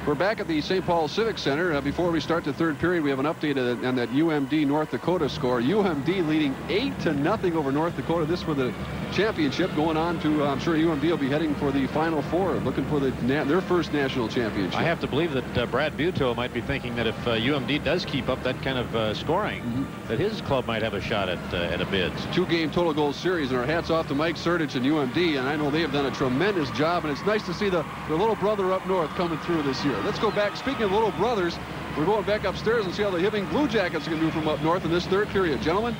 We're back at the St. Paul Civic Center. Before we start the third period, we have an update on that UMD North Dakota score. UMD leading 8-0 over North Dakota. This for the championship, going on to, I'm sure UMD will be heading for the Final Four, looking for their first national championship. I have to believe that Brad Butow might be thinking that if UMD does keep up that kind of scoring, that his club might have a shot at a bid. Two-game total goal series, and our hats off to Mike Surdich and UMD, and I know they have done a tremendous job, and it's nice to see the little brother up north coming through this year. Let's go back. Speaking of little brothers, we're going back upstairs and see how the Hibbing Blue Jackets are going to do from up north in this third period. Gentlemen?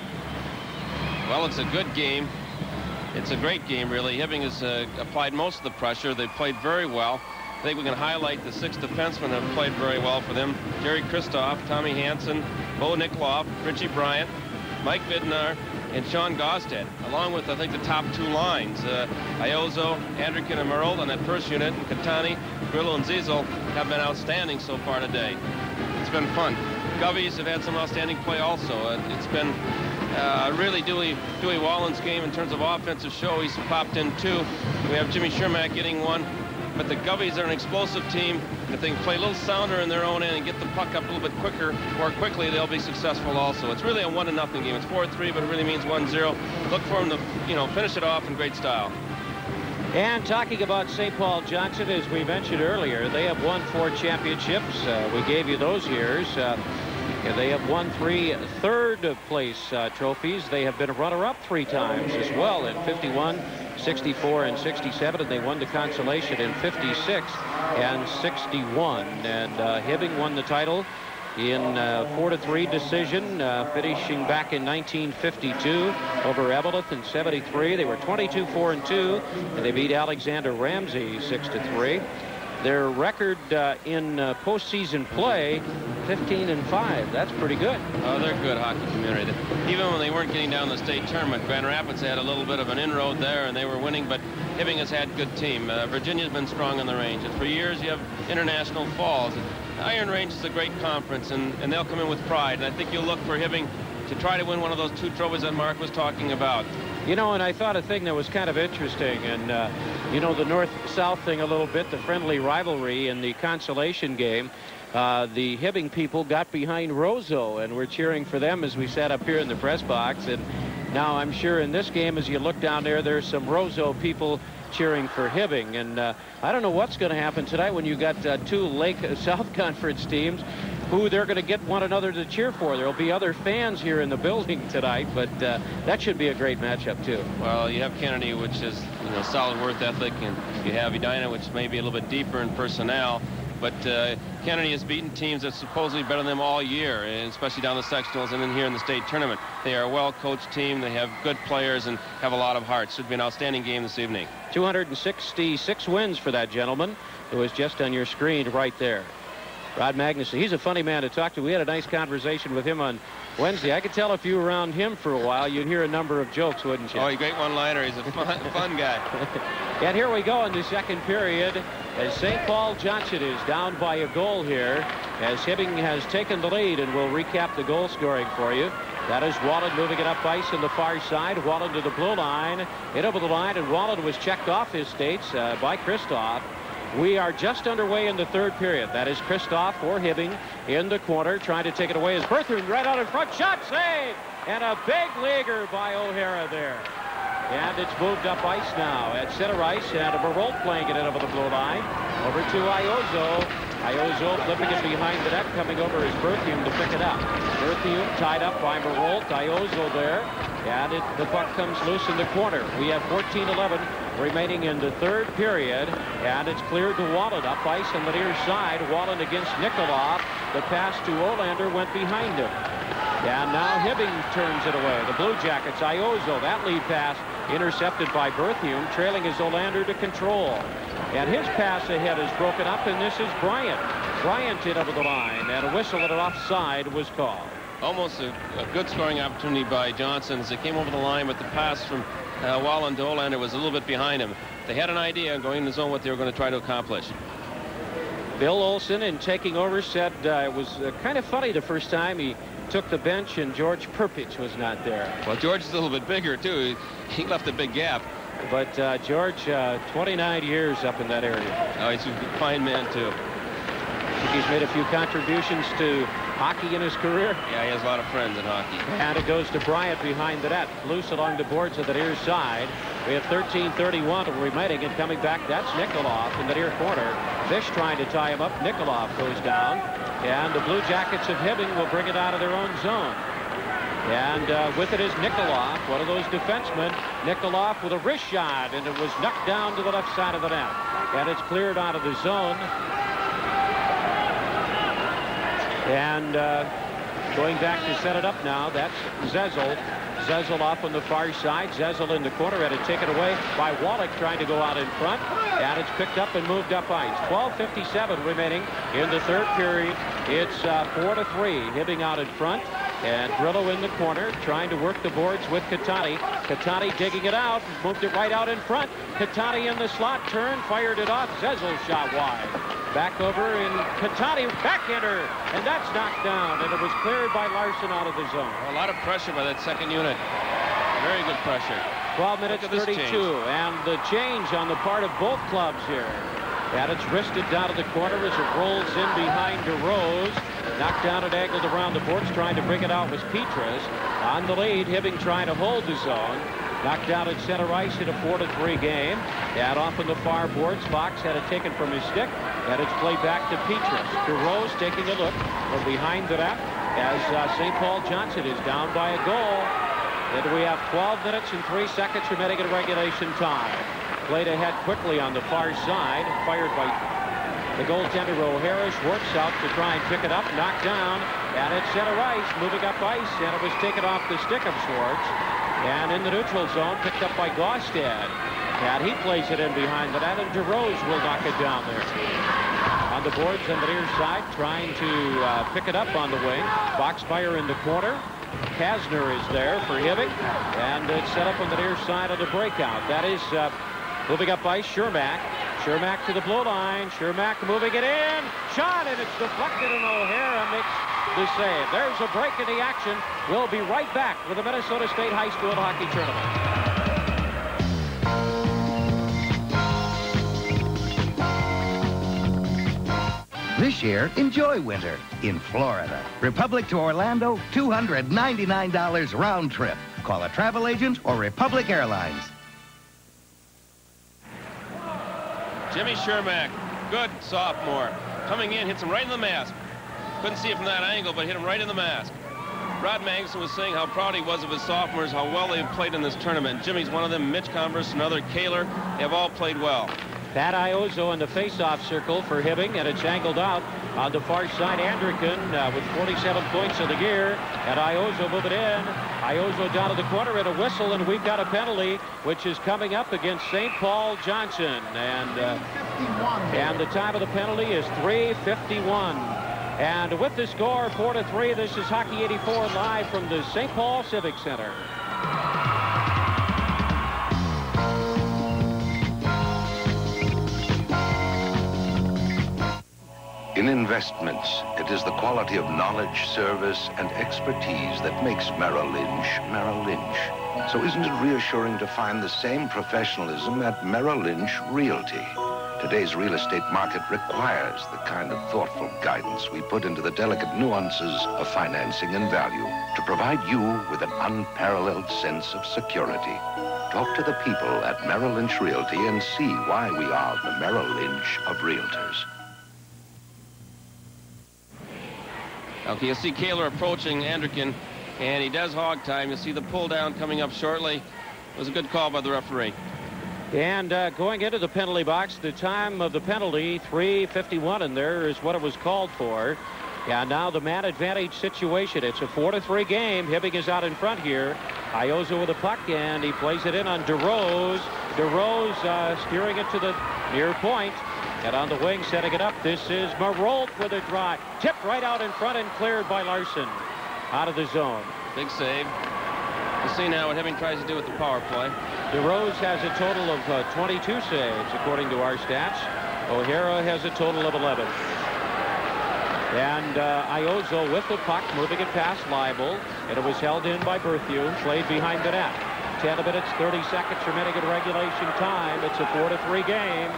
Well, it's a good game. It's a great game, really. Hibbing has applied most of the pressure. They've played very well. I think we can highlight the 6 defensemen that have played very well for them. Jerry Kristoff, Tommy Hansen, Bo Nikloff, Richie Bryant, Mike Vidnar, and Sean Gosted, along with, I think, the top 2 lines. Iozo, Andrikin, and Merrill on that first unit, and Katani, Grillo, and Ziesel have been outstanding so far today. It's been fun. Govies have had some outstanding play also. It's been really Dewey Wallen's game in terms of offensive show. He's popped in 2. We have Jimmy Shermack getting 1. But the Govies are an explosive team. If they can play a little sounder in their own end and get the puck up a little bit more quickly, they'll be successful also. It's really a 1-0 game. It's 4-3, but it really means 1-0. Look for them to, finish it off in great style. And talking about St. Paul Johnson, as we mentioned earlier, they have won 4 championships. We gave you those years. They have won 3 third-place trophies. They have been a runner-up 3 times as well in 51, 64, and 67, and they won the consolation in 56 and 61. And Hibbing won the title in 4-3 decision, finishing back in 1952 over Eveleth in 73. They were 22-4-2, and they beat Alexander Ramsey 6-3. Their record in postseason play, 15-5. That's pretty good. Oh, they're a good hockey community. Even when they weren't getting down the state tournament, Grand Rapids had a little bit of an inroad there, and they were winning, but Hibbing has had a good team. Virginia's been strong on the range, and for years you have International Falls. Iron Range is a great conference, and they'll come in with pride, and I think you'll look for Hibbing to try to win one of those 2 trophies that Mark was talking about. And I thought a thing that was kind of interesting, and the north-south thing a little bit, the friendly rivalry in the consolation game. The Hibbing people got behind Roseau, and we're cheering for them as we sat up here in the press box. And now I'm sure in this game, as you look down there's some Roseau people cheering for Hibbing. And I don't know what's going to happen tonight when you got 2 Lake South Conference teams who they're going to get one another to cheer for. There'll be other fans here in the building tonight, but that should be a great matchup too. Well, you have Kennedy, which is solid work ethic, and you have Edina, which may be a little bit deeper in personnel. But Kennedy has beaten teams that's supposedly better than them all year, and especially down the sectionals and then here in the state tournament. They are a well-coached team. They have good players and have a lot of heart. Should be an outstanding game this evening. 266 wins for that gentleman. It was just on your screen right there. Rod Magnuson, he's a funny man to talk to. We had a nice conversation with him on Wednesday. I could tell if you were around him for a while, you'd hear a number of jokes, wouldn't you? Oh, he's a great one-liner. He's a fun guy. And here we go in the second period as St. Paul Johnson is down by a goal here as Hibbing has taken the lead, and we'll recap the goal scoring for you. That is Wallen moving it up ice on the far side. Wallen to the blue line, in over the line, and Wallen was checked off his skates by Kristoff. We are just underway in the third period. That is Kristoff for Hibbing in the corner, trying to take it away as Berthrud right out in front. Shot save! And a big leaguer by O'Hara there. And it's moved up ice now at center ice, and Marolt playing it in over the blue line. Over to Iozo. Iozo flipping it behind the net, coming over is Berthium to pick it up. Berthium tied up by Marolt. Iozo there. And the puck comes loose in the corner. We have 14-11 remaining in the third period, and it's cleared to Wallen up ice on the near side. Wallen against Nikolov. The pass to Olander went behind him. And now Hibbing turns it away. The Blue Jackets, Iozo, that lead pass intercepted by Berthium, trailing is Olander to control. And his pass ahead is broken up, and this is Bryant. Bryant in over the line, and a whistle at an offside was called. Almost a good scoring opportunity by Johnson as they came over the line, but the pass from Wallen to Olander was a little bit behind him. They had an idea going in the zone what they were going to try to accomplish. Bill Olson, in taking over, said it was kind of funny the first time he took the bench and George Perpich was not there. Well, George is a little bit bigger, too. He left a big gap. But George, 29 years up in that area. Oh, he's a fine man, too. think he's made a few contributions to hockey in his career. Yeah, he has a lot of friends in hockey. And it goes to Bryant behind the net. Loose along the boards of the near side. We have 13:31 remaining, and coming back, that's Nikolov in the near corner. Fish trying to tie him up. Nikolov goes down. And the Blue Jackets of Hibbing will bring it out of their own zone. And with it is Nikolov, one of those defensemen. Nikolov with a wrist shot, and it was knocked down to the left side of the net. And it's cleared out of the zone. And going back to set it up now, that's Zezel. Zezel off on the far side. Zezel in the corner, had it taken away by Wallach, trying to go out in front. And it's picked up and moved up ice. 12:57 remaining in the third period. It's 4-3. Hibbing out in front. And Grillo in the corner, trying to work the boards with Katani. Katani digging it out, moved it right out in front. Katani in the slot, turned, fired it off. Zezel shot wide. Back over in Katani, backhander, and that's knocked down. And it was cleared by Larson out of the zone. A lot of pressure by that second unit. Very good pressure. 12 minutes 32, and the change on the part of both clubs here. And it's wristed down to the corner as it rolls in behind DeRose. Knocked down and angled around the boards, trying to bring it out was Petras. On the lead, Hibbing trying to hold the zone. Knocked down at center ice in a 4-3 game. And off on the far boards, Fox had it taken from his stick, and it's played back to Petras. DeRose taking a look from behind the net as St. Paul Johnson is down by a goal. And we have 12 minutes and 3 seconds remaining in regulation time. Played ahead quickly on the far side, fired by the goaltender O'Hara. Schwartz out to try and pick it up, knocked down, and at center ice, moving up ice, and it was taken off the stick of Schwartz. And in the neutral zone, picked up by Gaustad. And he plays it in behind the net, and DeRose will knock it down there. On the boards on the near side, trying to pick it up on the wing. Boxmeyer in the corner. Kasner is there for Hibbing, and it's set up on the near side of the breakout. That is moving up ice, Shermack. Shermack to the blue line. Shermack moving it in. Shot, and it's deflected, and O'Hara makes the save. There's a break in the action. We'll be right back with the Minnesota State High School Hockey Tournament. This year, enjoy winter in Florida. Republic to Orlando, $299 round trip. Call a travel agent or Republic Airlines. Jimmy Shermack, good sophomore. Coming in, hits him right in the mask. Couldn't see it from that angle, but hit him right in the mask. Rod Magnuson was saying how proud he was of his sophomores, how well they've played in this tournament. Jimmy's one of them. Mitch Converse, another. Kaler, they have all played well. Pat Iozzo in the face-off circle for Hibbing, and it's angled out on the far side. Andrikin with 47 points of the year, and Iozzo moving in. Iozzo down to the corner and a whistle, and we've got a penalty, which is coming up against St. Paul Johnson. And the time of the penalty is 3:51. And with the score, 4-3, this is Hockey 84 live from the St. Paul Civic Center. In investments, it is the quality of knowledge, service, and expertise that makes Merrill Lynch Merrill Lynch. So isn't it reassuring to find the same professionalism at Merrill Lynch Realty? Today's real estate market requires the kind of thoughtful guidance we put into the delicate nuances of financing and value to provide you with an unparalleled sense of security. Talk to the people at Merrill Lynch Realty and see why we are the Merrill Lynch of realtors. Okay, you'll see Kaler approaching Andrikin, and he does hog time. You'll see the pull down coming up shortly. It was a good call by the referee. And going into the penalty box, the time of the penalty, 3:51, and there is what it was called for. And now the man advantage situation. It's a 4-3 game. Hibbing is out in front here. Iozzo with a puck, and he plays it in on DeRose. DeRose steering it to the near point. And on the wing, setting it up, this is Marolt with a drive. Tipped right out in front and cleared by Larson. Out of the zone. Big save. We'll see now what Hibbing tries to do with the power play. DeRose has a total of 22 saves, according to our stats. O'Hara has a total of 11. And Iozzo with the puck, moving it past Leibel. And it was held in by Berthew, played behind the net. 10 minutes, 30 seconds remaining in regulation time. It's a 4-3 game.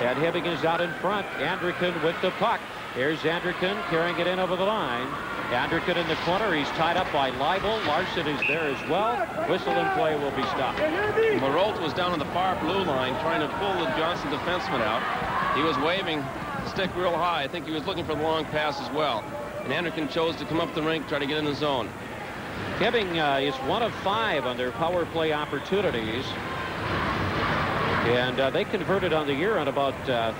And Hibbing is out in front. Andrikin with the puck. Here's Anderkin carrying it in over the line. Anderkin in the corner. He's tied up by Leibel. Larson is there as well. Whistle and play will be stopped. Marolt was down on the far blue line trying to pull the Johnson defenseman out. He was waving the stick real high. I think he was looking for the long pass as well. And Anderkin chose to come up the rink, try to get in the zone. Hibbing is 1 of 5 on their power play opportunities. And they converted on the year on about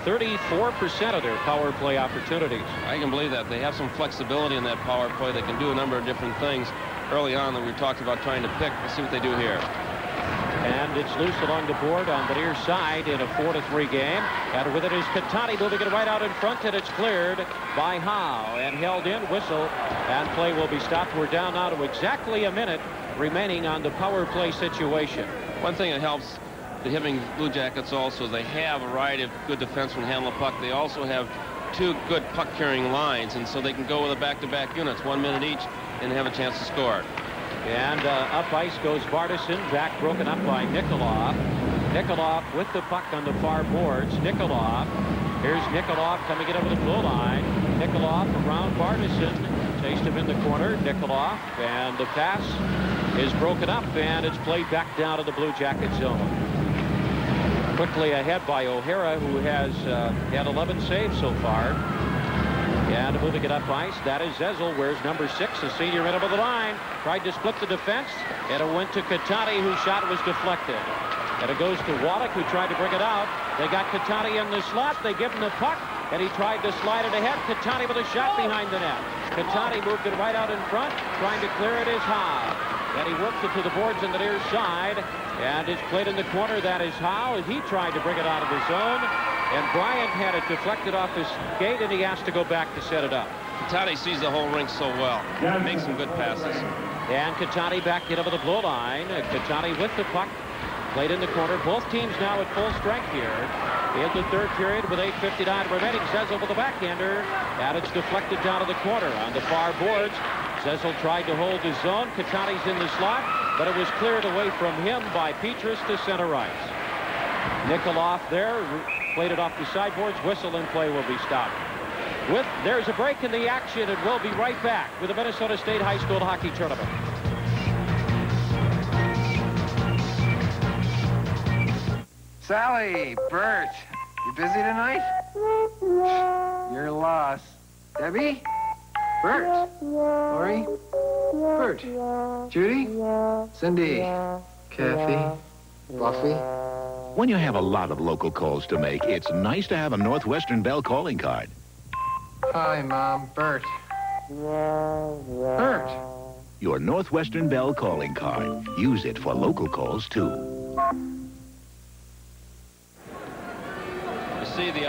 34% of their power play opportunities. I can believe that. They have some flexibility in that power play. They can do a number of different things. Early on that we talked about trying to pick. Let's see what they do here. And it's loose along the board on the near side in a 4-3 game. And with it is Catani moving it right out in front, and it's cleared by Howe and held in. Whistle and play will be stopped. We're down now to exactly a minute remaining on the power play situation. One thing that helps the Hibbing Blue Jackets also, they have a variety of good defensemen handle the puck. They also have 2 good puck-carrying lines, and so they can go with a back-to-back units, 1 minute each, and have a chance to score. And up ice goes Bartison, back broken up by Nikolov. Nikolov with the puck on the far boards. Nikolov. Here's Nikolov coming in over the blue line. Nikolov around Bartison. Chased him in the corner. Nikolov, and the pass is broken up, and it's played back down to the Blue Jacket zone. Quickly ahead by O'Hara, who has had 11 saves so far. And moving it up ice, that is Zezel. Wears number 6, the senior in over the line. Tried to split the defense, and it went to Catani, whose shot was deflected. And it goes to Wallach, who tried to bring it out. They got Catani in the slot. They give him the puck, and he tried to slide it ahead. Catani with a shot behind the net. Catani moved it right out in front, trying to clear it is Howe. And he works it to the boards on the near side, and it's played in the corner. That is Howe, and he tried to bring it out of his zone. And Bryant had it deflected off his skate, and he has to go back to set it up. Catani sees the whole rink so well. Makes some good passes. And Catani back in over the blue line. Catani with the puck. Played in the corner. Both teams now at full strength here. In the third period with 8:59 remaining. Zezel with the backhander. And it's deflected down to the corner on the far boards. Zezel tried to hold his zone. Catani's in the slot, but it was cleared away from him by Petrus to center ice. Nikolov there. Played it off the sideboards. Whistle and play will be stopped. There's a break in the action, and we'll be right back with the Minnesota State High School Hockey Tournament. Sally, Bert, you busy tonight? You're lost. Debbie? Bert? Lori? Bert? Judy? Cindy? Kathy? Buffy? When you have a lot of local calls to make, it's nice to have a Northwestern Bell calling card. Hi, Mom. Bert. Bert. Your Northwestern Bell calling card. Use it for local calls, too. You see the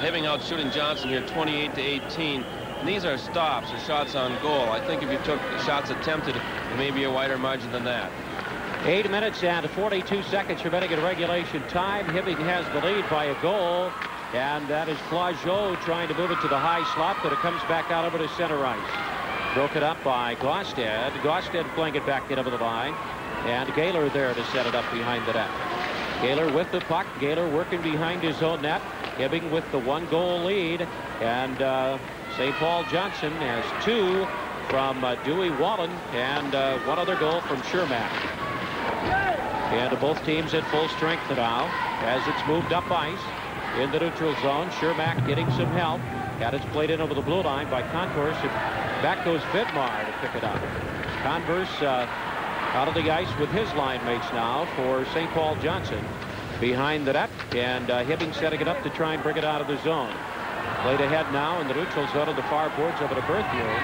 Hibbing out shooting Johnson here 28-18. And these are stops or shots on goal. I think if you took shots attempted, it may be a wider margin than that. 8 minutes and 42 seconds remaining in regulation time. Hibbing has the lead by a goal. And that is Flageau trying to move it to the high slot, but it comes back out over to center ice. Broken up by Gaustad. Gaustad playing it back in over the line. And Gaylor there to set it up behind the net. Gaylor with the puck. Gaylor working behind his own net. Hibbing with the 1-goal lead. And St. Paul Johnson has 2 from Dewey Wallen and 1 other goal from Shermack. And both teams at full strength now as it's moved up ice in the neutral zone. Shermack getting some help. And it's played in over the blue line by Converse. Back goes Vidmar to pick it up. Converse out of the ice with his line mates now for St. Paul Johnson behind the net. And Hibbing setting it up to try and bring it out of the zone. Played ahead now in the neutral zone of the far boards over to Berthiaume.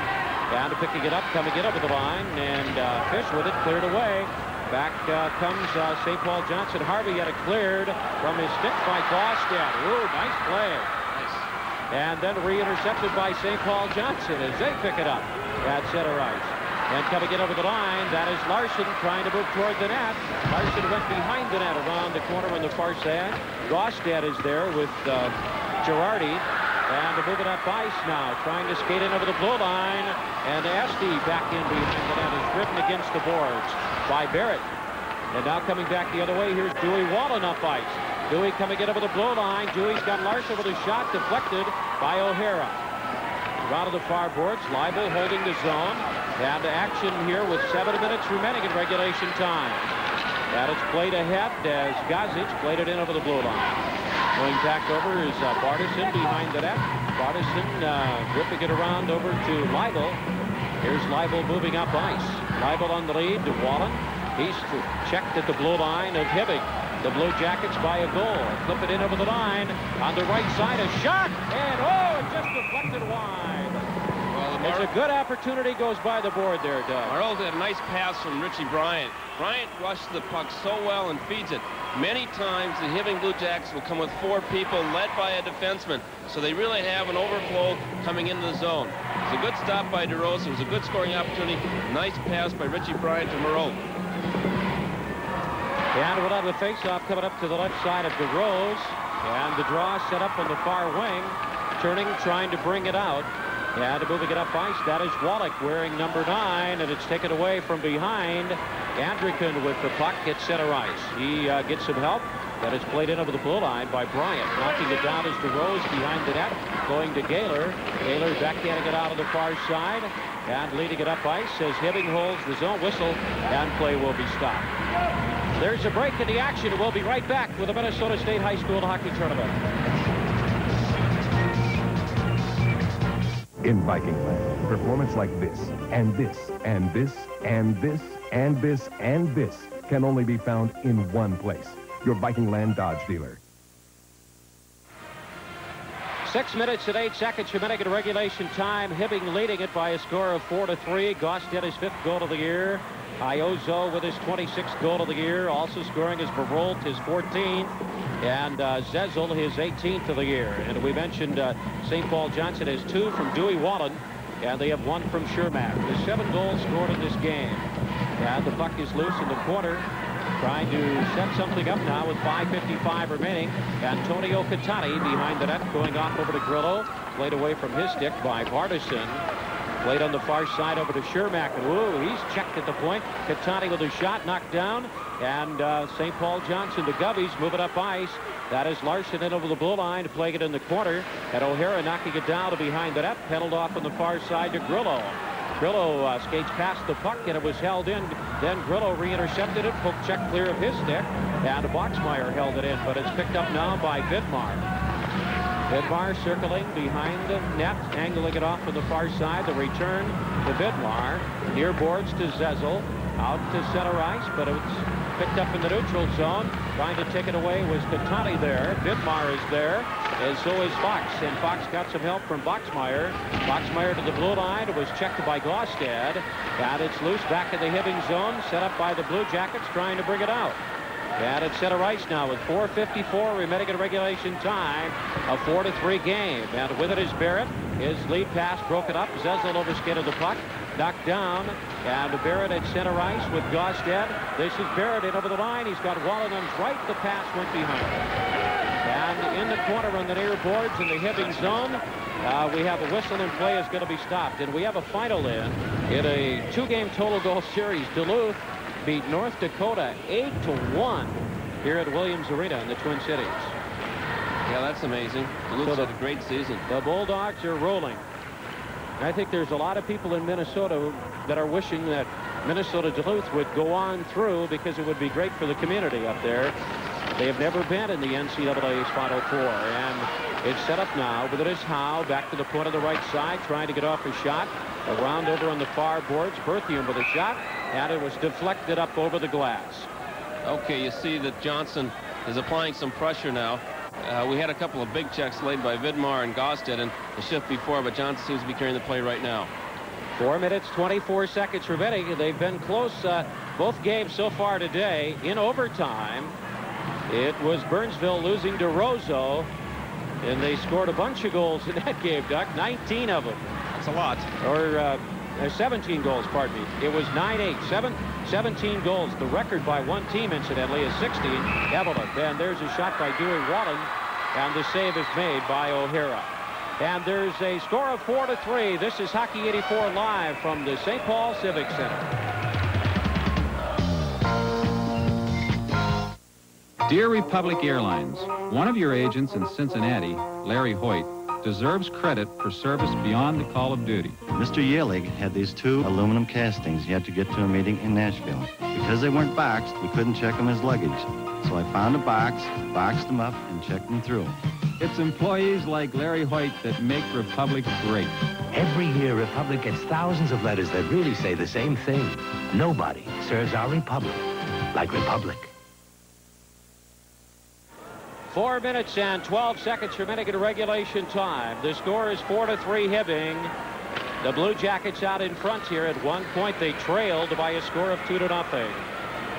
And picking it up, coming in over the line, and Fish with it cleared away. Back comes St. Paul Johnson. Harvey had it cleared from his stick by Gaustad. Ooh, nice play. Nice. And then re-intercepted by St. Paul Johnson as they pick it up at center ice. And coming in over the line, that is Larson trying to move toward the net. Larson went behind the net around the corner on the far side. Gaustad is there with Girardi. And to move it up ice now, trying to skate in over the blue line. And Asti back in behind the net is driven against the boards by Barrett. And now coming back the other way, here's Dewey Wallen up ice. Dewey coming in over the blue line. Dewey's got Larson with a shot deflected by O'Hara. around to the far boards. Leibel holding the zone. And action here with 7 minutes remaining in regulation time. And it's played ahead as Gazic played it in over the blue line. Going back over is Bartison behind the net. Bartison whipping it around over to Leibel. Here's Leibel moving up ice. Leibel on the lead to Wallen. He's checked at the blue line of Hibbing. The Blue Jackets by a goal. Flip it in over the line. On the right side, a shot. And, oh, it just deflected wide. Well, it's a good opportunity. Goes by the board there, Doug. Marot had a nice pass from Richie Bryant. Bryant rushed the puck so well and feeds it. Many times the Hibbing Blue Jackets will come with 4 people led by a defenseman. So they really have an overflow coming into the zone. It's a good stop by DeRose. It was a good scoring opportunity. Nice pass by Richie Bryant to Marot. And we'll have the face-off coming up to the left side of DeRose. And the draw set up on the far wing. Turning, trying to bring it out. And moving it up ice, that is Wallach wearing number 9. And it's taken away from behind. Andrican with the puck at center ice. He gets some help. That is played in over the blue line by Bryant. Knocking it down is DeRose behind the net. Going to Gaylor. Gaylor backhanding it out of the far side. And leading it up ice as Hibbing holds the zone whistle. And play will be stopped. There's a break in the action. We'll be right back with the Minnesota State High School Hockey Tournament. In Viking Land, performance like this, and this, and this, and this, and this, and this can only be found in one place. Your Viking Land Dodge dealer. 6 minutes and 8 seconds remaining in regulation time. Hibbing leading it by a score of 4-3. Gosted his 5th goal of the year. Iozo with his 26th goal of the year. Also scoring is Barolt, his 14th. And Zezel, his 18th of the year. And we mentioned St. Paul Johnson has 2 from Dewey Wallen. And they have 1 from Shermack. There's 7 goals scored in this game. And the puck is loose in the corner. Trying to set something up now with 5:55 remaining. Antonio Catani behind the net, going off over to Grillo. Played away from his stick by Bartison. Played on the far side over to Shermack. And whoa, he's checked at the point. Catani with a shot knocked down. And St. Paul Johnson to Gubbies, moving up ice. That is Larson in over the blue line, playing it in the corner. And O'Hara knocking it down to behind the net. Pedaled off on the far side to Grillo. Grillo skates past the puck, and it was held in. Then Grillo re-intercepted it, poke check clear of his stick. And Boxmeyer held it in, but it's picked up now by Vidmar. Vidmar circling behind the net, angling it off on the far side. The return to Vidmar. Near boards to Zezel. Out to center ice, but it's picked up in the neutral zone. Trying to take it away was Catani there. Vidmar is there, and so is Fox. And Fox got some help from Boxmeyer. Boxmeyer to the blue line. It was checked by Gaustad. And it's loose back in the Hibbing zone, set up by the Blue Jackets, trying to bring it out. And it's center ice now with 4:54 remaining in regulation time. A 4-3 game. And with it is Barrett. His lead pass broken up. Zezel overskated the puck. Knocked down. And Barrett at center ice with Gaustad. This is Barrett in over the line. He's got Wallen on his right. The pass went behind him. And in the corner on the near boards in the Hibbing zone, we have a whistle and play is going to be stopped. And we have a final in a 2-game total goal series. Duluth beat North Dakota 8-1 here at Williams Arena in the Twin Cities. Yeah, that's amazing. Duluth's had a great season. The Bulldogs are rolling. I think there's a lot of people in Minnesota that are wishing that Minnesota Duluth would go on through because it would be great for the community up there. They have never been in the NCAA's Final Four. And it's set up now, but it is Howe back to the point of the right side, trying to get off a shot. Around over on the far boards, Berthium with a shot, and it was deflected up over the glass. Okay, you see that Johnson is applying some pressure now. We had a couple of big checks laid by Vidmar and Gaustad in the shift before, but Johnson seems to be carrying the play right now. 4 minutes, 24 seconds remaining. They've been close both games so far today. In overtime, it was Burnsville losing to Roseau, and they scored a bunch of goals in that game, Duck. 19 of them. That's a lot. Or 17 goals, pardon me. It was 9-8, 17 goals. The record by one team, incidentally, is 16. Evelyn. And there's a shot by Dewey Wallen, and the save is made by O'Hara. And there's a score of 4-3. This is Hockey 84 live from the St. Paul Civic Center. Dear Republic Airlines, one of your agents in Cincinnati, Larry Hoyt, deserves credit for service beyond the call of duty. Mr. Yelig had these 2 aluminum castings he had to get to a meeting in Nashville. Because they weren't boxed, we couldn't check them as luggage. So I found a box, boxed them up, and checked them through. It's employees like Larry Hoyt that make Republic great. Every year, Republic gets thousands of letters that really say the same thing. Nobody serves our Republic like Republic. 4 minutes and 12 seconds remaining in regulation time. The score is 4-3 Hibbing. The Blue Jackets out in front here. At one point, they trailed by a score of 2-0.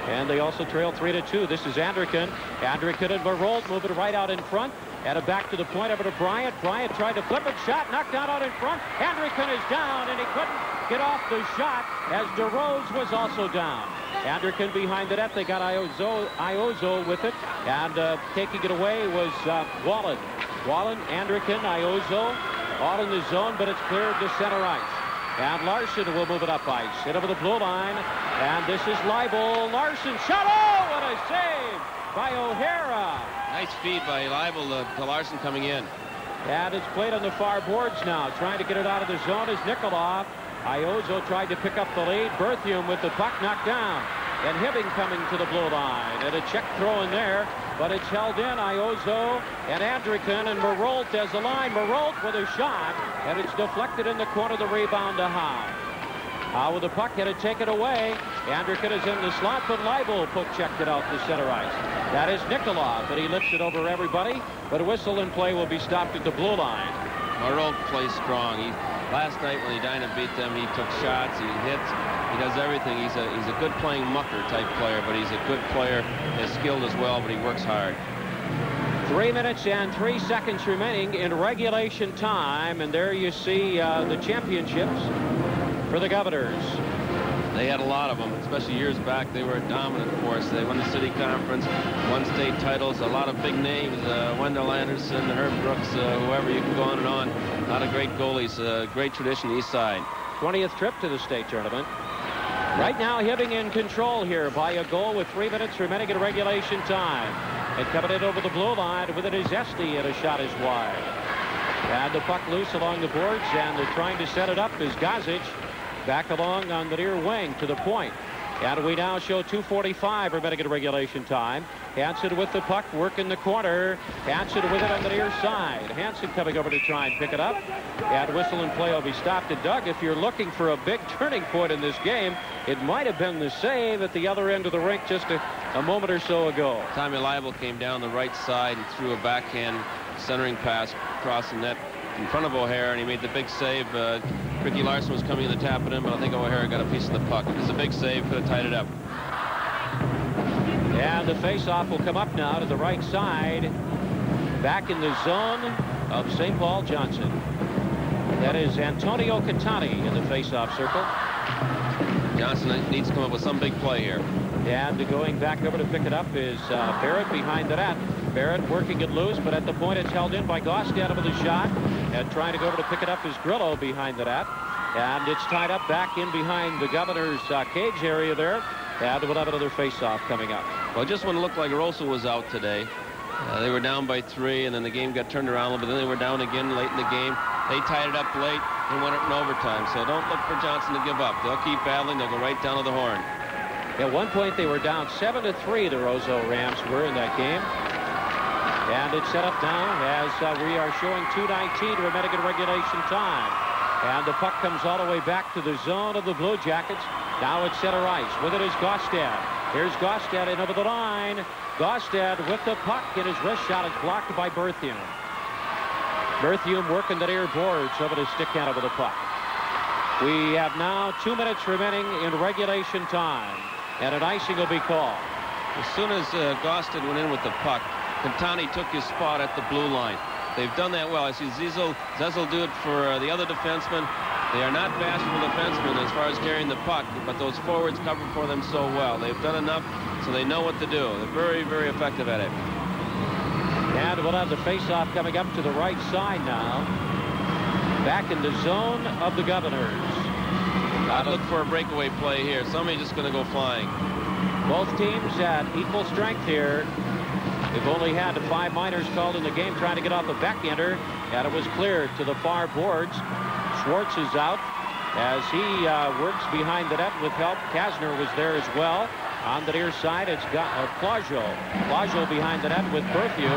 And they also trailed 3-2. This is Anderkin. Anderkin and Barold moving right out in front. And a back to the point over to Bryant. Bryant tried to flip it. Shot knocked out in front. Anderkin is down, and he couldn't get off the shot as DeRose was also down. Anderkin behind the net. They got Iozo with it. And taking it away was Wallen. Wallen, Anderkin, Iozo, all in the zone, but it's cleared to center ice. And Larson will move it up ice. Hit over the blue line. And this is Leibel. Larson shot. Oh, what a save by O'Hara. Nice feed by Leibel to Larson coming in. And it's played on the far boards now. Trying to get it out of the zone is Nikolov. Iozo tried to pick up the lead. Berthium with the puck knocked down. And Hibbing coming to the blue line. And a check throw in there. But it's held in. Iozo and Anderkin and Marolt as a line. Marolt with a shot. And it's deflected in the corner. The rebound to Howe. Howe with the puck had to take it away. Anderkin is in the slot, but Leibel checked it out to center ice. That is Nikolov, but he lifts it over everybody. But a whistle in play will be stopped at the blue line. Marolt plays strong. Last night when Edina beat them, he took shots, he hits, he does everything. He's a good playing mucker type player, but he's a good player. He's skilled as well, but he works hard. 3 minutes and 3 seconds remaining in regulation time, and there you see the championships for the Governors. They had a lot of them, especially years back. They were a dominant force. They won the city conference, won state titles, a lot of big names, Wendell Anderson, Herb Brooks, whoever, you can go on and on. A lot of great goalies, great tradition east side. 20th trip to the state tournament. Right now, Hibbing in control here by a goal with 3 minutes remaining in regulation time. And coming in over the blue line with it is Esty, and a shot is wide. And the puck loose along the boards, and they're trying to set it up is Gazic. Back along on the near wing to the point. And we now show 2:45 remaining in regulation time. Hansen with the puck, working the corner. Hansen with it on the near side. Hansen coming over to try and pick it up. And whistle and play will be stopped. And Doug, if you're looking for a big turning point in this game, it might have been the save at the other end of the rink just a moment or so ago. Tommy Leibel came down the right side and threw a backhand centering pass across the net in front of O'Hara, and he made the big save. Ricky Larson was coming in to tap it in, but I think O'Hara got a piece of the puck. It was a big save, could have tied it up. And the face-off will come up now to the right side. Back in the zone of St. Paul Johnson. That is Antonio Catani in the face-off circle. Johnson needs to come up with some big play here. And going back over to pick it up is Barrett behind the net. Barrett working it loose, but at the point it's held in by Gostad with a shot. And trying to go over to pick it up is Grillo behind the net. And it's tied up back in behind the Governor's cage area there. And we'll have another face-off coming up. Well, just when it looked like Rosa was out today, they were down by 3, and then the game got turned around a little bit. Then they were down again late in the game. They tied it up late and won it in overtime. So don't look for Johnson to give up. They'll keep battling. They'll go right down to the horn. At one point, they were down 7-3, the Roseau Rams were in that game. And it's set up now as we are showing 2:19 to remaining in regulation time. And the puck comes all the way back to the zone of the Blue Jackets. Now it's center ice. With it is Gostad. Here's Gostad in over the line. Gostad with the puck, and his wrist shot is blocked by Berthium. Berthium working the near boards over to Stickhandle with the puck. We have now 2 minutes remaining in regulation time, and an icing will be called. As soon as Gostad went in with the puck, Catani took his spot at the blue line. They've done that well. I see Zezel do it for the other defensemen. They are not bashful defensemen as far as carrying the puck, but those forwards cover for them so well. They've done enough, so they know what to do. They're very, very effective at it. And we'll have the face-off coming up to the right side now. Back in the zone of the Governors. I'd look for a breakaway play here. Somebody's just going to go flying. Both teams at equal strength here. We've only had 5 minors called in the game trying to get off the backhander. and it was cleared to the far boards. Schwartz is out as he works behind the net with help. Kasner was there as well. On the near side, it's got Plagio. Plagio behind the net with Berthew.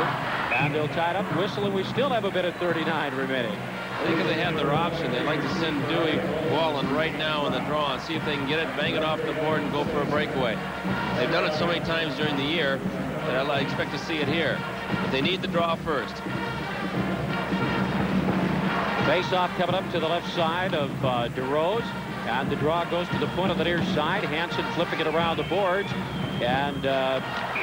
And they'll tie it up, whistle, and we still have a bit of 39 remaining. I think if they had their option, they'd like to send Dewey Wallen right now in the draw and see if they can get it, bang it off the board, and go for a breakaway. They've done it so many times during the year that I expect to see it here. But they need the draw first. Face-off coming up to the left side of DeRose. And the draw goes to the point on the near side. Hansen flipping it around the boards. And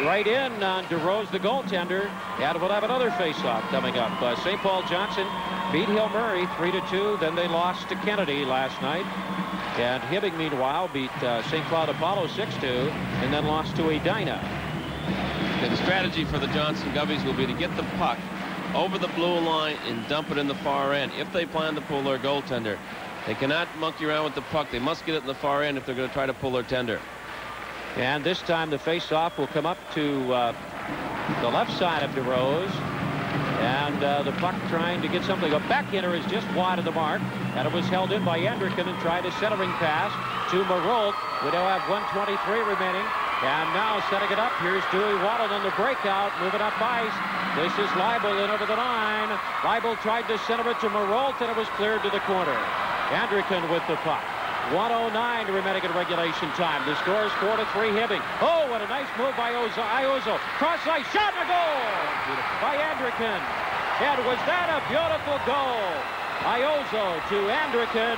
right in on DeRose, the goaltender. And we'll have another face-off coming up. St. Paul Johnson beat Hill Murray 3-2. Then they lost to Kennedy last night. And Hibbing, meanwhile, beat St. Cloud Apollo 6-2. And then lost to Edina. And the strategy for the Johnson Gubbies will be to get the puck over the blue line and dump it in the far end if they plan to pull their goaltender. They cannot monkey around with the puck. They must get it in the far end if they're going to try to pull their tender. And this time the face-off will come up to the left side of DeRose. And the puck trying to get something. A backhander is just wide of the mark. And it was held in by Anderkin and tried a centering pass to Marolt. We now have 1:23 remaining. And now setting it up. Here's Dewey Wallen on the breakout. Moving up ice. This is Leibel in over the line. Leibel tried to center it to Marolt, and it was cleared to the corner. Anderkin with the puck. 1:09 remaining in regulation time. The score is 4-3 Hibbing. Oh, what a nice move by Iozo. Cross ice, shot and a goal by Anderkin. And was that a beautiful goal? Iozo to Anderkin.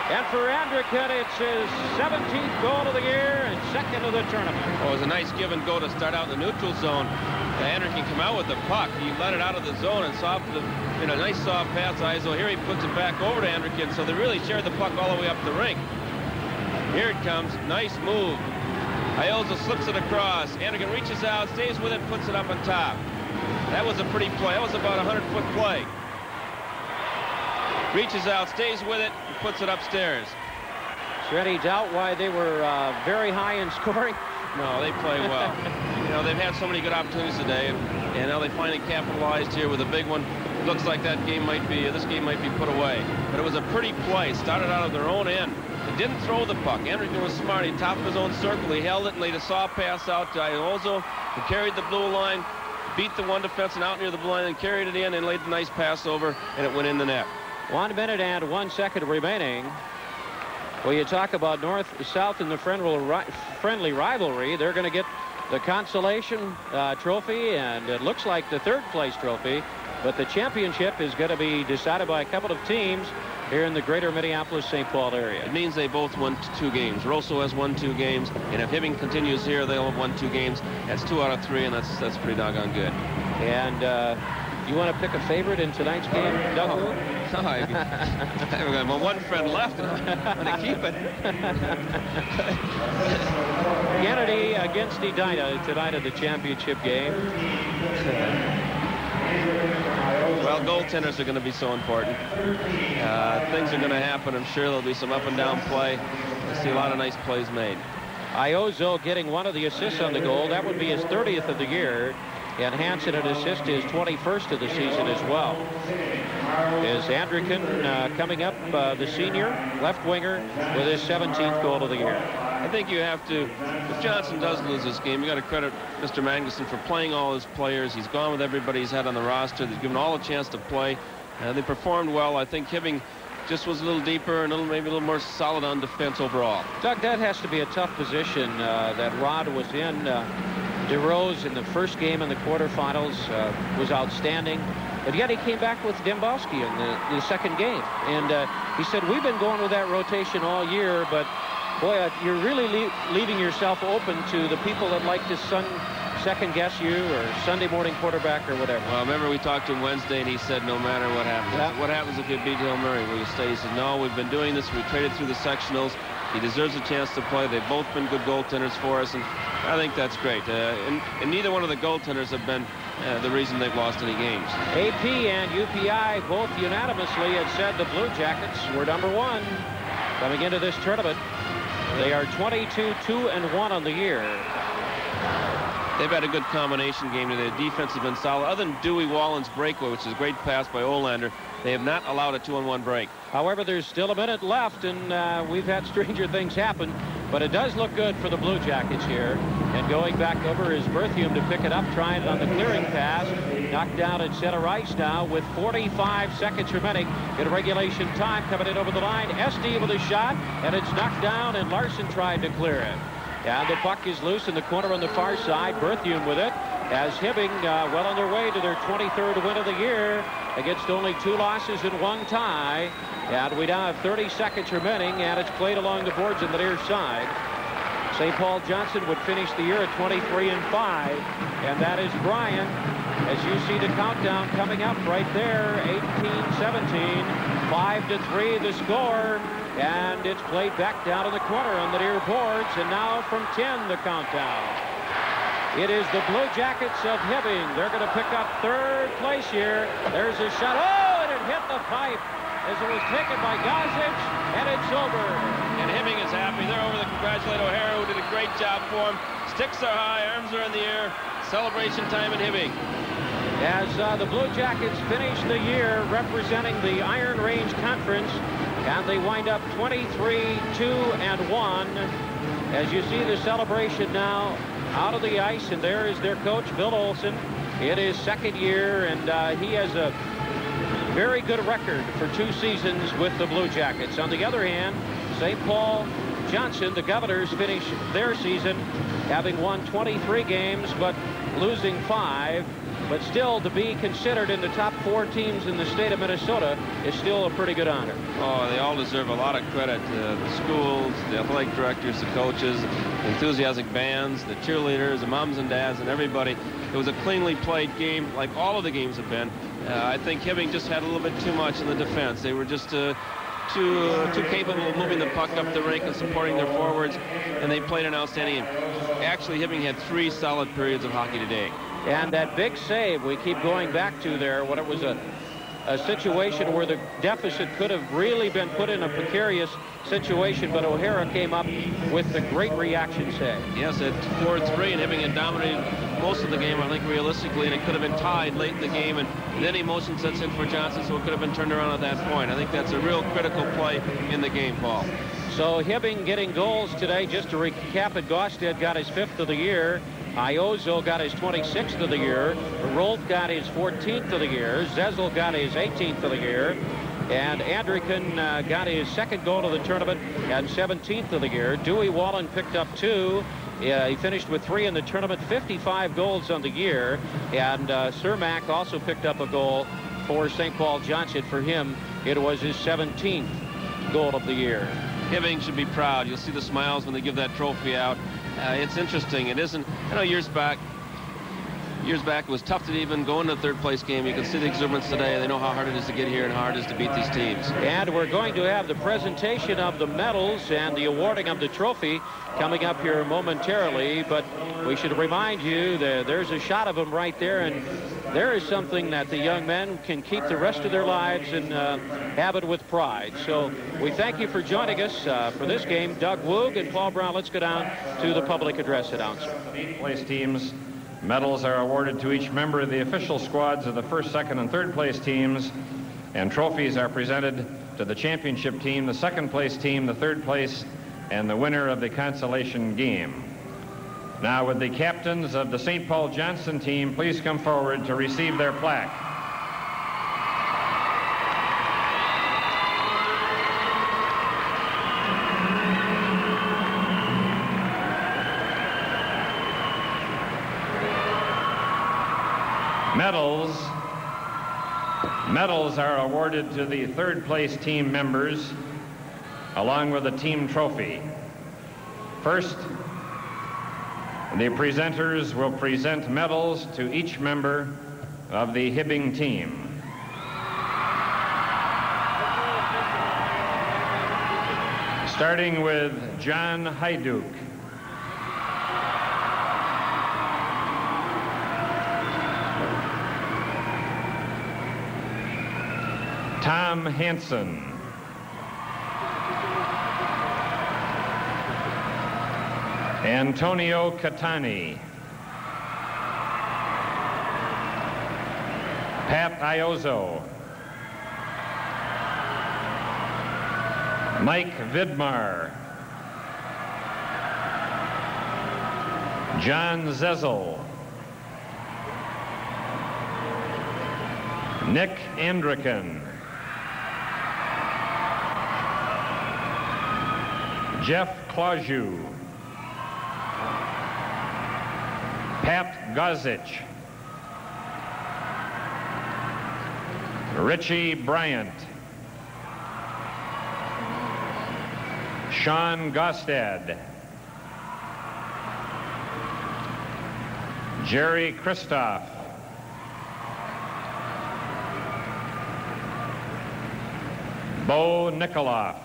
And for Anderkin, it's his 17th goal of the year and second of the tournament. Well, it was a nice give and go to start out in the neutral zone. Anderkin came out with the puck. He let it out of the zone and in a nice soft pass. Iozo here, he puts it back over to Anderkin, so they really shared the puck all the way up the rink. Here it comes. Nice move. Iozo slips it across. Anderkin reaches out, stays with it, puts it up on top. That was a pretty play. That was about a 100-foot play. Reaches out, stays with it, and puts it upstairs. Is there any doubt why they were very high in scoring? No, they play well. You know, they've had so many good opportunities today, and now they finally capitalized here with a big one. It looks like this game might be put away. But it was a pretty play. Started out of their own end. They didn't throw the puck. Anderkin was smart. He top of his own circle. He held it and laid a soft pass out to Iozo, who carried the blue line, beat the one defenseman out near the blue line, and carried it in and laid a nice pass over, and it went in the net. 1 minute and 1 second remaining. Well, you talk about north-south in the friendly rivalry. They're going to get the consolation trophy, and it looks like the third-place trophy. But the championship is going to be decided by a couple of teams here in the greater Minneapolis-St. Paul area. It means they both won 2 games. Rosso has won 2 games, and if Hibbing continues here, they'll have won 2 games. That's 2 out of 3, and that's pretty doggone good. And you want to pick a favorite in tonight's game, Doug? No, I've got one friend left, and I'm going to keep it. Kennedy against Edina tonight in the championship game. Well, goaltenders are going to be so important. Things are going to happen. I'm sure there'll be some up and down play. We'll see a lot of nice plays made. Iozo getting one of the assists on the goal. That would be his 30th of the year. And Hansen an assist his 21st of the season as well. Is Anderkin coming up, the senior left winger, with his 17th goal of the year. I think you have to, if Johnson does lose this game, you got to credit Mr. Magnuson for playing all his players. He's gone with everybody he's had on the roster. They've given all a chance to play. They performed well. I think Hibbing just was a little deeper and maybe a little more solid on defense overall. Doug, that has to be a tough position that Rod was in. DeRose in the first game in the quarterfinals was outstanding. But yet he came back with Dembowski in the second game. And he said, we've been going with that rotation all year, but boy, you're really leaving yourself open to the people that like to second guess you or Sunday morning quarterback or whatever. Well, remember we talked to him Wednesday and he said no matter what happens. Yeah. What happens if you beat Hill Murray? Will you stay? He said, no, we've been doing this. We traded through the sectionals. He deserves a chance to play. They've both been good goaltenders for us, and I think that's great. And neither one of the goaltenders have been the reason they've lost any games. AP and UPI both unanimously had said the Blue Jackets were #1 coming into this tournament. They are 22-2-1 on the year. They've had a good combination game today. The defense has been solid. Other than Dewey Wallen's breakaway, which is a great pass by Olander, they have not allowed a 2-on-1 break. However, there's still a minute left, and we've had stranger things happen. But it does look good for the Blue Jackets here. And going back over is Berthium to pick it up, trying it on the clearing pass. Knocked down at center ice now with 45 seconds remaining in regulation time. Coming in over the line. Esty with a shot, and it's knocked down, and Larson tried to clear it. And the puck is loose in the corner on the far side. Berthium with it, as Hibbing well on their way to their 23rd win of the year against only 2 losses and 1 tie. And we now have 30 seconds remaining, and it's played along the boards on the near side. St. Paul Johnson would finish the year at 23-5, and that is Brian. As you see the countdown coming up right there, 18-17, 5-3 the score, and it's played back down in the corner on the near boards, and now from 10 the countdown. It is the Blue Jackets of Hibbing. They're going to pick up 3rd place here. There's a shot. Oh, and it hit the pipe as it was taken by Gozic, and it's over. And Hibbing is happy. They're over to congratulate O'Hara, who did a great job for him. Sticks are high, arms are in the air. Celebration time in Hibbing. As the Blue Jackets finish the year representing the Iron Range Conference, and they wind up 23-2-1. As you see the celebration now out of the ice, and there is their coach, Bill Olson. It is 2nd year, and he has a very good record for 2 seasons with the Blue Jackets. On the other hand, St. Paul Johnson, the Governors, finish their season having won 23 games, but losing 5. But still, to be considered in the top 4 teams in the state of Minnesota is still a pretty good honor. Oh, they all deserve a lot of credit. The schools, the athletic directors, the coaches, enthusiastic bands, the cheerleaders, the moms and dads, and everybody. It was a cleanly played game, like all of the games have been. I think Hibbing just had a little bit too much in the defense. They were just too capable of moving the puck up the rink and supporting their forwards, and they played an outstanding game. Actually, Hibbing had 3 solid periods of hockey today. And that big save we keep going back to there, when it was a situation where the deficit could have really been put in a precarious situation, but O'Hara came up with the great reaction save. Yes, at 4-3, and Hibbing had dominated most of the game, I think, realistically, and it could have been tied late in the game, and then emotion sets in for Johnson, so it could have been turned around at that point. I think that's a real critical play in the game, Paul. So Hibbing getting goals today. Just to recap it, Gaustad got his 5th of the year. Iozo got his 26th of the year. Rolf got his 14th of the year. Zezel got his 18th of the year. And Andrikin got his 2nd goal of the tournament and 17th of the year. Dewey Wallen picked up 2. He finished with 3 in the tournament, 55 goals on the year. And Cermak also picked up a goal for St. Paul Johnson. For him, it was his 17th goal of the year. Hibbing should be proud. You'll see the smiles when they give that trophy out. It's interesting. It isn't, I know years back it was tough to even go into the 3rd place game. You can see the exuberance today. They know how hard it is to get here and how hard it is to beat these teams. And we're going to have the presentation of the medals and the awarding of the trophy coming up here momentarily, but we should remind you that there's a shot of them right there, and there is something that the young men can keep the rest of their lives and have it with pride. So we thank you for joining us for this game. Doug Woog and Paul Brown, let's go down to the public address announcer. 8th place teams. Medals are awarded to each member of the official squads of the 1st, 2nd, and 3rd place teams, and trophies are presented to the championship team, the 2nd place team, the 3rd place, and the winner of the consolation game. Now, would the captains of the St. Paul Johnson team please come forward to receive their plaque. Medals are awarded to the 3rd place team members along with a team trophy. First, the presenters will present medals to each member of the Hibbing team. Starting with John Hajduk. Tom Hansen. Antonio Catani. Pat Iozzo. Mike Vidmar. John Zezel. Nick Andrican. Jeff Clausiu. Pat Gozich. Richie Bryant. Sean Gostad. Jerry Christoph. Bo Nikoloff.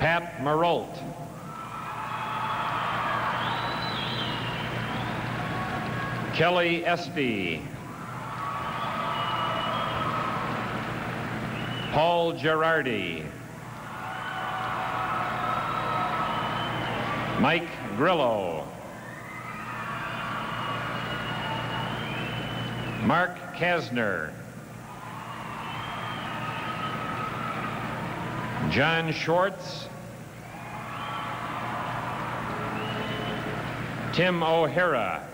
Pat Marolt. Kelly Espy. Paul Girardi. Mike Grillo. Mark Kasner. John Schwartz. Tim O'Hara.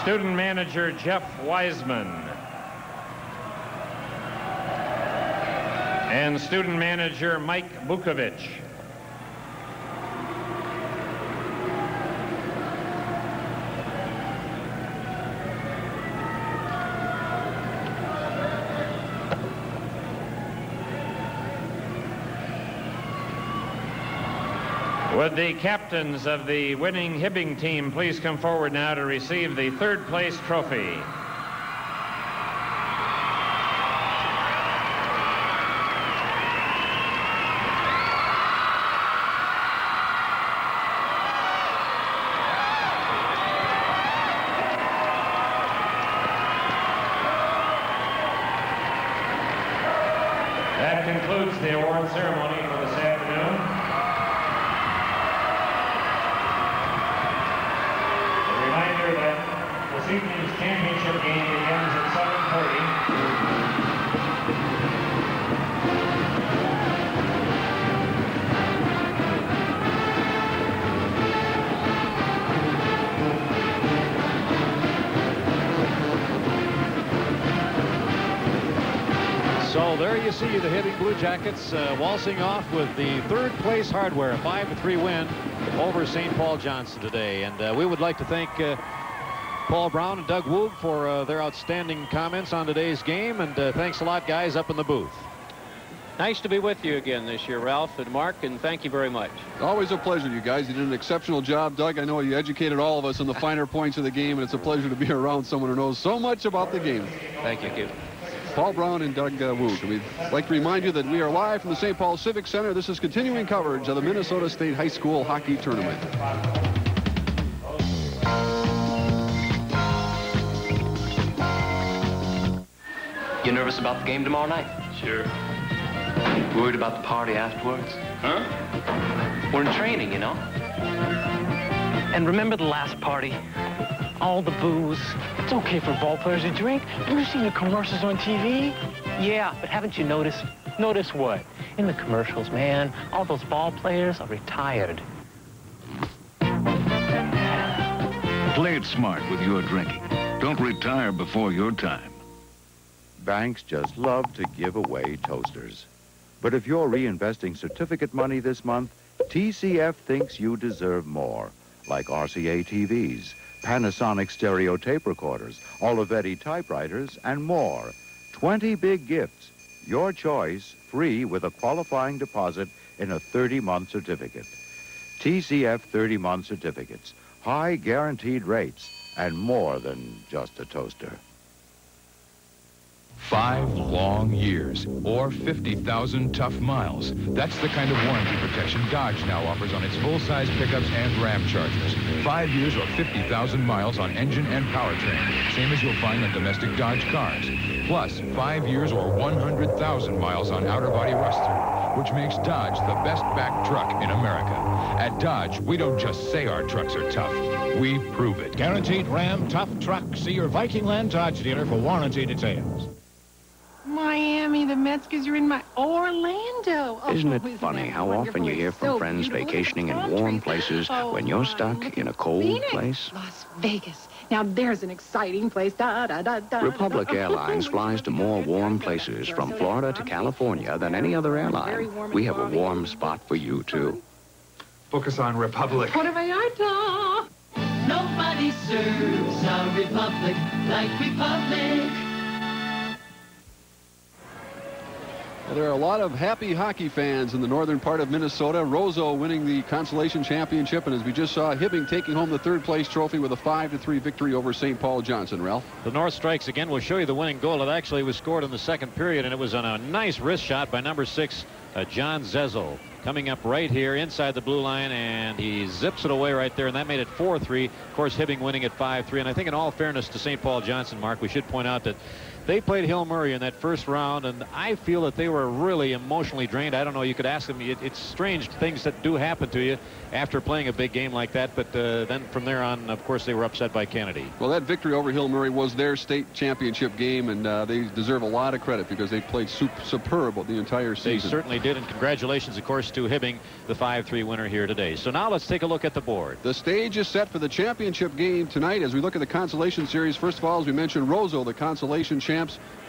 Student manager Jeff Wiseman. And student manager Mike Bukovich. Would the captains of the winning Hibbing team please come forward now to receive the third place trophy. That concludes the award ceremony for this afternoon. This evening's championship game begins at 7:30. So there you see the Hibbing Blue Jackets waltzing off with the third place hardware, a 5-3 win over St. Paul Johnson today. And we would like to thank Paul Brown and Doug Woog for their outstanding comments on today's game. And thanks a lot, guys, up in the booth. Nice to be with you again this year, Ralph and Mark, and thank you very much. Always a pleasure, you guys. You did an exceptional job, Doug. I know you educated all of us on the finer points of the game, and it's a pleasure to be around someone who knows so much about the game. Thank you. Paul Brown and Doug Woog. We'd like to remind you that we are live from the St. Paul Civic Center. This is continuing coverage of the Minnesota State High School Hockey Tournament. You nervous about the game tomorrow night? Sure. Worried about the party afterwards? Huh? We're in training, you know. And remember the last party? All the booze. It's okay for ball players to drink. Have you seen the commercials on TV? Yeah, but haven't you noticed? Notice what? In the commercials, man, all those ball players are retired. Play it smart with your drinking. Don't retire before your time. Banks just love to give away toasters. But if you're reinvesting certificate money this month, TCF thinks you deserve more, like RCA TVs, Panasonic stereo tape recorders, Olivetti typewriters, and more. 20 big gifts. Your choice, free with a qualifying deposit in a 30-month certificate. TCF 30-month certificates, high guaranteed rates, and more than just a toaster. 5 long years, or 50,000 tough miles. That's the kind of warranty protection Dodge now offers on its full-size pickups and Ram Chargers. 5 years or 50,000 miles on engine and powertrain, same as you'll find on domestic Dodge cars. Plus, 5 years or 100,000 miles on outer body rust-through. which makes Dodge the best backed truck in America. At Dodge, we don't just say our trucks are tough. We prove it. Guaranteed Ram Tough Truck. See your Viking Land Dodge dealer for warranty details. Miami, the Metzgers are in my Orlando. Isn't it funny how often you hear from friends vacationing in warm places when you're stuck in a cold place? Las Vegas. Now there's an exciting place. Da, da, da, da, Republic da, da. Airlines flies to more warm places from Florida to California than any other airline. We have a warm spot for you, too. Focus on Republic. Puerto Vallarta. Nobody serves our Republic like Republic. Well, there are a lot of happy hockey fans in the northern part of Minnesota. Roseau winning the consolation championship, and as we just saw, Hibbing taking home the third-place trophy with a 5-3 victory over St. Paul Johnson. Ralph? The North strikes again. We'll show you the winning goal. It actually was scored in the second period, and it was on a nice wrist shot by number 6, John Zezel. Coming up right here inside the blue line, and he zips it away right there, and that made it 4-3. Of course, Hibbing winning at 5-3, and I think in all fairness to St. Paul Johnson, Mark, we should point out that they played Hill Murray in that first round, and I feel that they were really emotionally drained. I don't know. You could ask them. It's strange things that do happen to you after playing a big game like that, but then from there on, of course, they were upset by Kennedy. Well, that victory over Hill Murray was their state championship game, and they deserve a lot of credit because they played superb the entire season. They certainly did, and congratulations, of course, to Hibbing, the 5-3 winner here today. So now let's take a look at the board. The stage is set for the championship game tonight as we look at the consolation series. First of all, as we mentioned, Roseau, the consolation champs.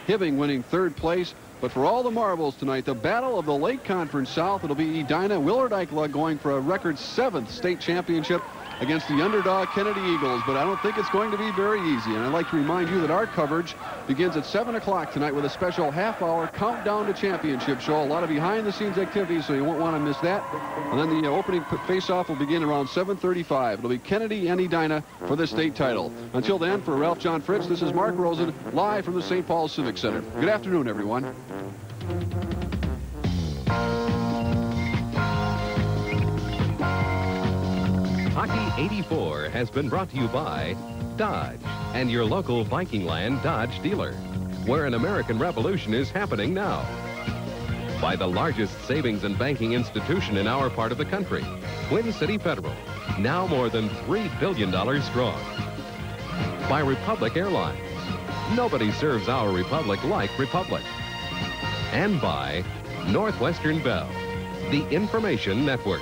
Hibbing winning third place. But for all the marbles tonight, the battle of the Lake Conference South, it'll be Edina Willard-Eichla going for a record 7th state championship against the underdog Kennedy Eagles. But I don't think it's going to be very easy. And I'd like to remind you that our coverage begins at 7 o'clock tonight with a special half-hour countdown to championship show. A lot of behind-the-scenes activities, so you won't want to miss that. And then the opening face-off will begin around 7:35. It'll be Kennedy and Edina for the state title. Until then, for Ralph John Fritz, this is Mark Rosen, live from the St. Paul Civic Center. Good afternoon, everyone. Hockey 84 has been brought to you by Dodge and your local Viking Land Dodge dealer, where an American revolution is happening now. By the largest savings and banking institution in our part of the country, Twin City Federal, now more than $3 billion strong. By Republic Airlines. Nobody serves our Republic like Republic. And by Northwestern Bell, the Information Network.